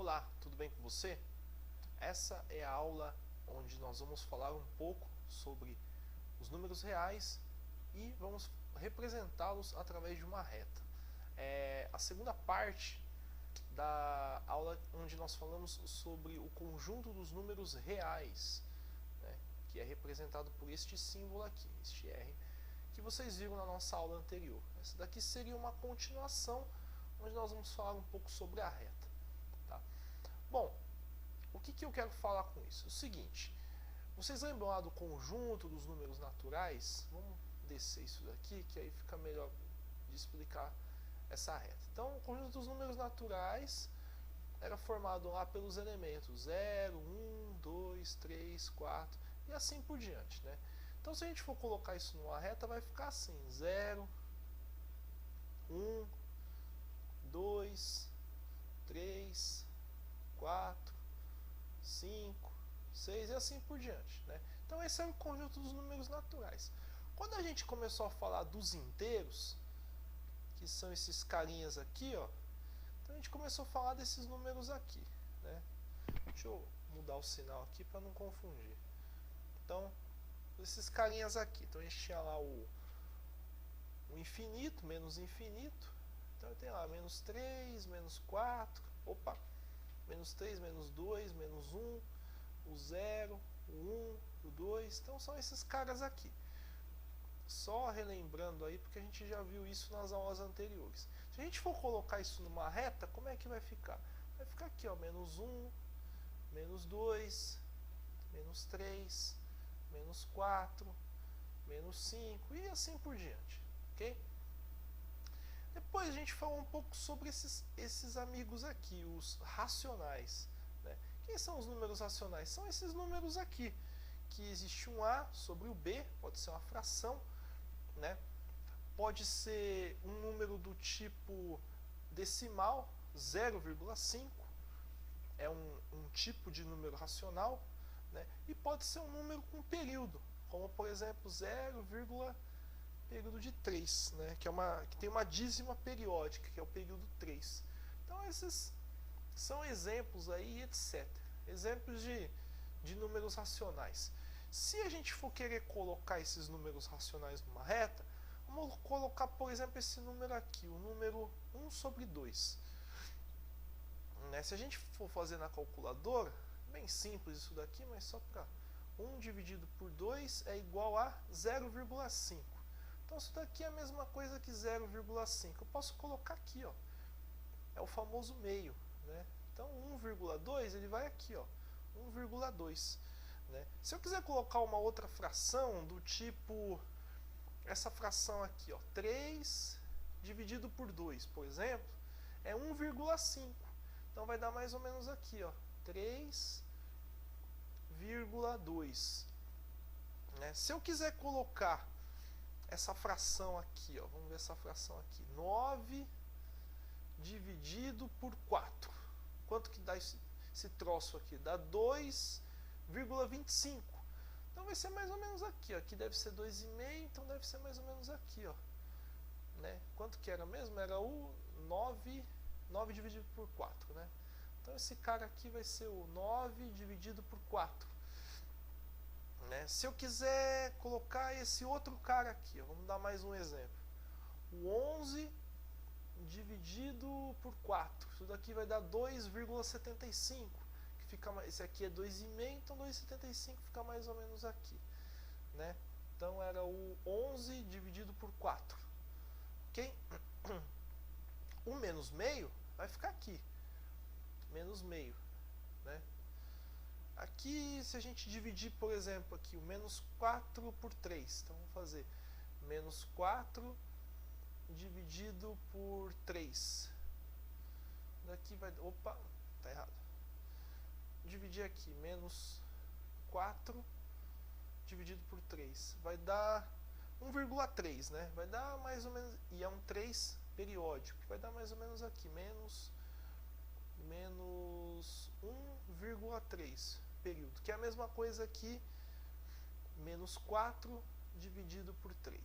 Olá, tudo bem com você? Essa é a aula onde nós vamos falar um pouco sobre os números reais e vamos representá-los através de uma reta. É a segunda parte da aula onde nós falamos sobre o conjunto dos números reais, né, que é representado por este símbolo aqui, este R, que vocês viram na nossa aula anterior. Essa daqui seria uma continuação, onde nós vamos falar um pouco sobre a reta. Tá? Bom, o que eu quero falar com isso? O seguinte, vocês lembram lá do conjunto dos números naturais? Vamos descer isso daqui, que aí fica melhor de explicar essa reta. Então, o conjunto dos números naturais era formado lá pelos elementos 0, 1, 2, 3, 4 e assim por diante, né? Então, se a gente for colocar isso numa reta, vai ficar assim: 0, 1, 2, 3, 4, 5, 6 e assim por diante, né? Então esse é o conjunto dos números naturais. Quando a gente começou a falar dos inteiros, que são esses carinhas aqui, ó, então a gente começou a falar desses números aqui, né? Deixa eu mudar o sinal aqui para não confundir. Então, esses carinhas aqui. Então a gente tinha lá o infinito, menos infinito. Então tem lá menos 3, menos 4, opa, menos 3, menos 2, menos 1, o 0, o 1, o 2. Então são esses caras aqui. Só relembrando aí, porque a gente já viu isso nas aulas anteriores. Se a gente for colocar isso numa reta, como é que vai ficar? Vai ficar aqui, ó, menos 1, menos 2, menos 3, menos 4, menos 5 e assim por diante. Ok? Depois a gente falou um pouco sobre esses amigos aqui, os racionais. Né? Quem são os números racionais? São esses números aqui, que existe um A sobre o B, pode ser uma fração, né? Pode ser um número do tipo decimal, 0,5, é um tipo de número racional, né? E pode ser um número com período, como por exemplo 0, período de 3, né, que tem uma dízima periódica, que é o período 3. Então esses são exemplos aí, etc. Exemplos de números racionais. Se a gente for querer colocar esses números racionais numa reta, vamos colocar, por exemplo, esse número aqui, o número 1 sobre 2. Né, se a gente for fazer na calculadora, bem simples isso daqui, mas só para 1 dividido por 2 é igual a 0,5. Então isso daqui é a mesma coisa que 0,5. Eu posso colocar aqui, ó. É o famoso meio, né? Então 1,2 ele vai aqui, ó. 1,2, né? Se eu quiser colocar uma outra fração do tipo essa fração aqui, ó, 3 dividido por 2, por exemplo, é 1,5. Então vai dar mais ou menos aqui, ó, 3,2, né? Se eu quiser colocar essa fração aqui, ó, vamos ver essa fração aqui, 9 dividido por 4. Quanto que dá esse troço aqui? Dá 2,25. Então vai ser mais ou menos aqui, ó. Aqui deve ser 2,5, então deve ser mais ou menos aqui, ó. Né? Quanto que era mesmo? Era o 9 dividido por 4, né? Então esse cara aqui vai ser o 9 dividido por 4. Né? Se eu quiser colocar esse outro cara aqui, ó, vamos dar mais um exemplo. O 11 dividido por 4. Isso daqui vai dar 2,75. Esse aqui é 2,5, então 2,75 fica mais ou menos aqui. Né? Então era o 11 dividido por 4. Ok? O menos meio vai ficar aqui. Menos meio. Né? Aqui, se a gente dividir, por exemplo, aqui o menos 4 por 3, então vamos fazer menos 4 dividido por 3. Daqui vai... Opa, tá errado. Dividir aqui, menos 4 dividido por 3. Vai dar 1,3, né? Vai dar mais ou menos... E é um 3 periódico. Vai dar mais ou menos aqui, menos 1,3 período, que é a mesma coisa que menos 4 dividido por 3.